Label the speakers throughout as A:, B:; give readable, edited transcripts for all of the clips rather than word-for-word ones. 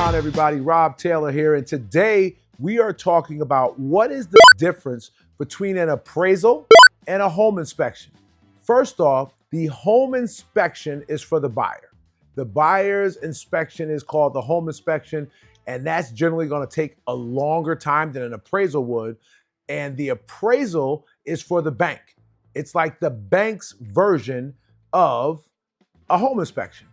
A: on, everybody? Rob Taylor here, and today we are talking about what is the difference between an appraisal and a home inspection. First off, the home inspection is for the buyer. The buyer's inspection is called the home inspection, and that's generally going to take a longer time than an appraisal would. And the appraisal is for the bank. It's like the bank's version of a home inspection.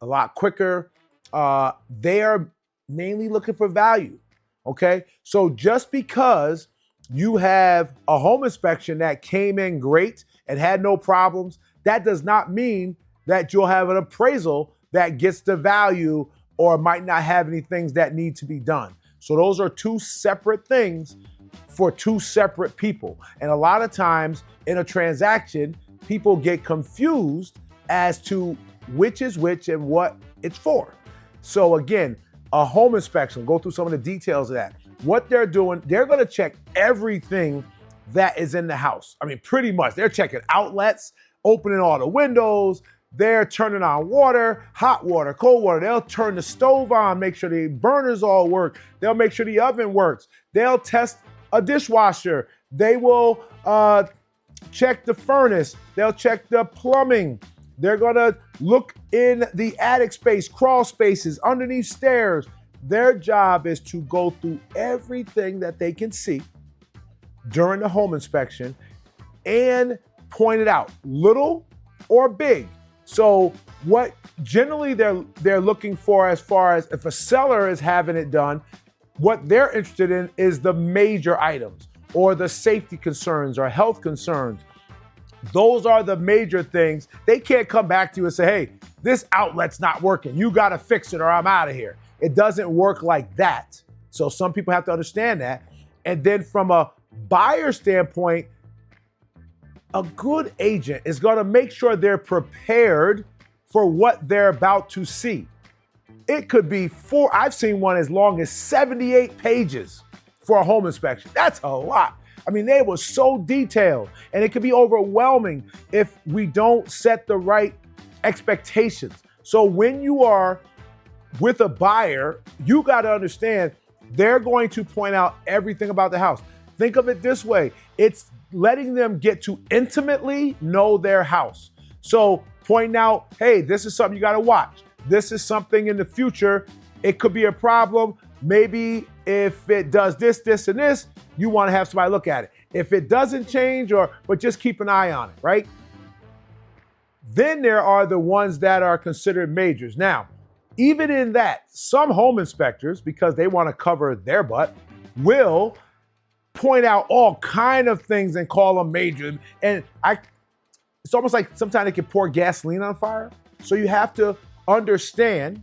A: A lot quicker. They are mainly looking for value. Okay, so just because you have a home inspection that came in great and had no problems, that does not mean that you'll have an appraisal that gets the value or might not have any things that need to be done. So those are two separate things for two separate people. And a lot of times in a transaction, people get confused as to which is which and what it's for. So again, a home inspection, go through some of the details of that. What they're doing, they're going to check everything that is in the house. I mean, pretty much. They're checking outlets, opening all the windows. They're turning on water, hot water, cold water. They'll turn the stove on, make sure the burners all work. They'll make sure the oven works. They'll test a dishwasher. They will check the furnace. They'll check the plumbing. They're gonna look in the attic space, crawl spaces, underneath stairs. Their job is to go through everything that they can see during the home inspection and point it out, little or big. So what generally they're looking for, as far as if a seller is having it done, what they're interested in is the major items or the safety concerns or health concerns. Those are the major things. They can't come back to you and say, hey, this outlet's not working. You got to fix it or I'm out of here. It doesn't work like that. So some people have to understand that. And then from a buyer standpoint, a good agent is going to make sure they're prepared for what they're about to see. It could be I've seen one as long as 78 pages for a home inspection. That's a lot. I mean, they were so detailed, and it could be overwhelming if we don't set the right expectations. So when you are with a buyer, you got to understand they're going to point out everything about the house. Think of it this way. It's letting them get to intimately know their house. So pointing out, hey, this is something you got to watch. This is something in the future. It could be a problem. Maybe if it does this, this, and this, you want to have somebody look at it. If it doesn't change, but just keep an eye on it, right? Then there are the ones that are considered majors. Now, even in that, some home inspectors, because they want to cover their butt, will point out all kind of things and call them major. And it's almost like sometimes they can pour gasoline on fire. So you have to understand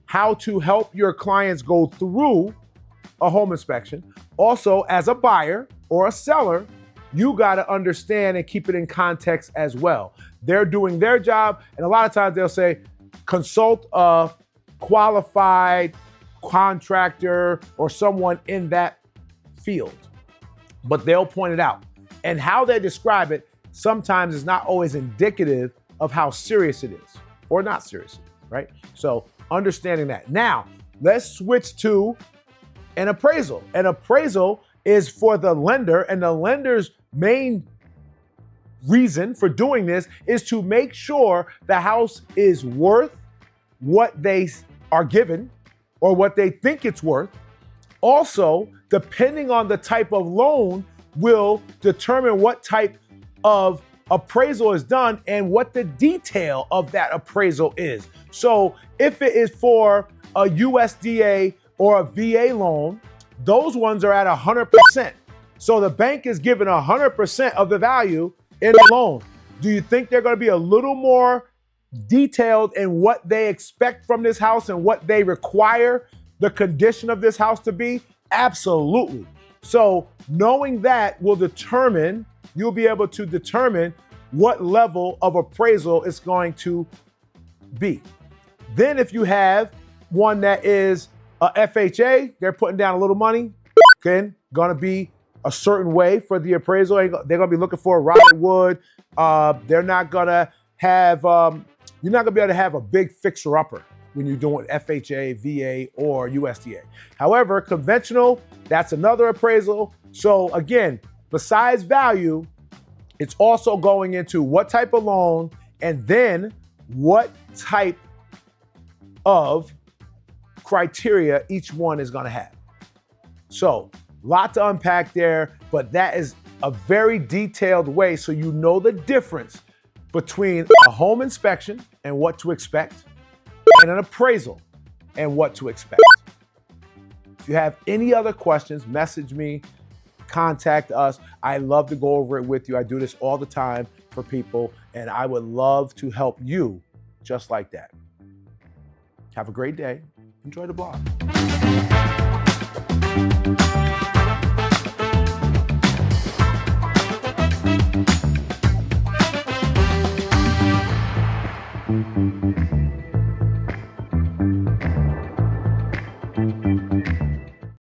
A: how to help your clients go through a home inspection. Also, as a buyer or a seller, you got to understand and keep it in context as well. They're doing their job, and a lot of times they'll say, consult a qualified contractor or someone in that field. But they'll point it out. And how they describe it sometimes is not always indicative of how serious it is or not serious it is, right? So understanding that. Now, let's switch to an appraisal. An appraisal is for the lender, and the lender's main reason for doing this is to make sure the house is worth what they are given or what they think it's worth. Also, depending on the type of loan will determine what type of appraisal is done and what the detail of that appraisal is. So if it is for a USDA or a VA loan, those ones are at 100%. So the bank is given 100% of the value in the loan. Do you think they're going to be a little more detailed in what they expect from this house and what they require the condition of this house to be? Absolutely. So knowing that will determine, you'll be able to determine what level of appraisal it's going to be. Then if you have one that is a FHA, they're putting down a little money, okay, gonna be a certain way for the appraisal. They're gonna be looking for a rotted wood. They're not gonna have, you're not gonna be able to have a big fixer-upper. when you're doing FHA, VA, or USDA. However, conventional, that's another appraisal. So again, besides value, it's also going into what type of loan and then what type of criteria each one is going to have. So, lot to unpack there, but that is a very detailed way so you know the difference between a home inspection and what to expect and an appraisal and what to expect. If you have any other questions, message me, contact us. I love to go over it with you. I do this all the time for people, and I would love to help you just like that. Have a great day. Enjoy the blog.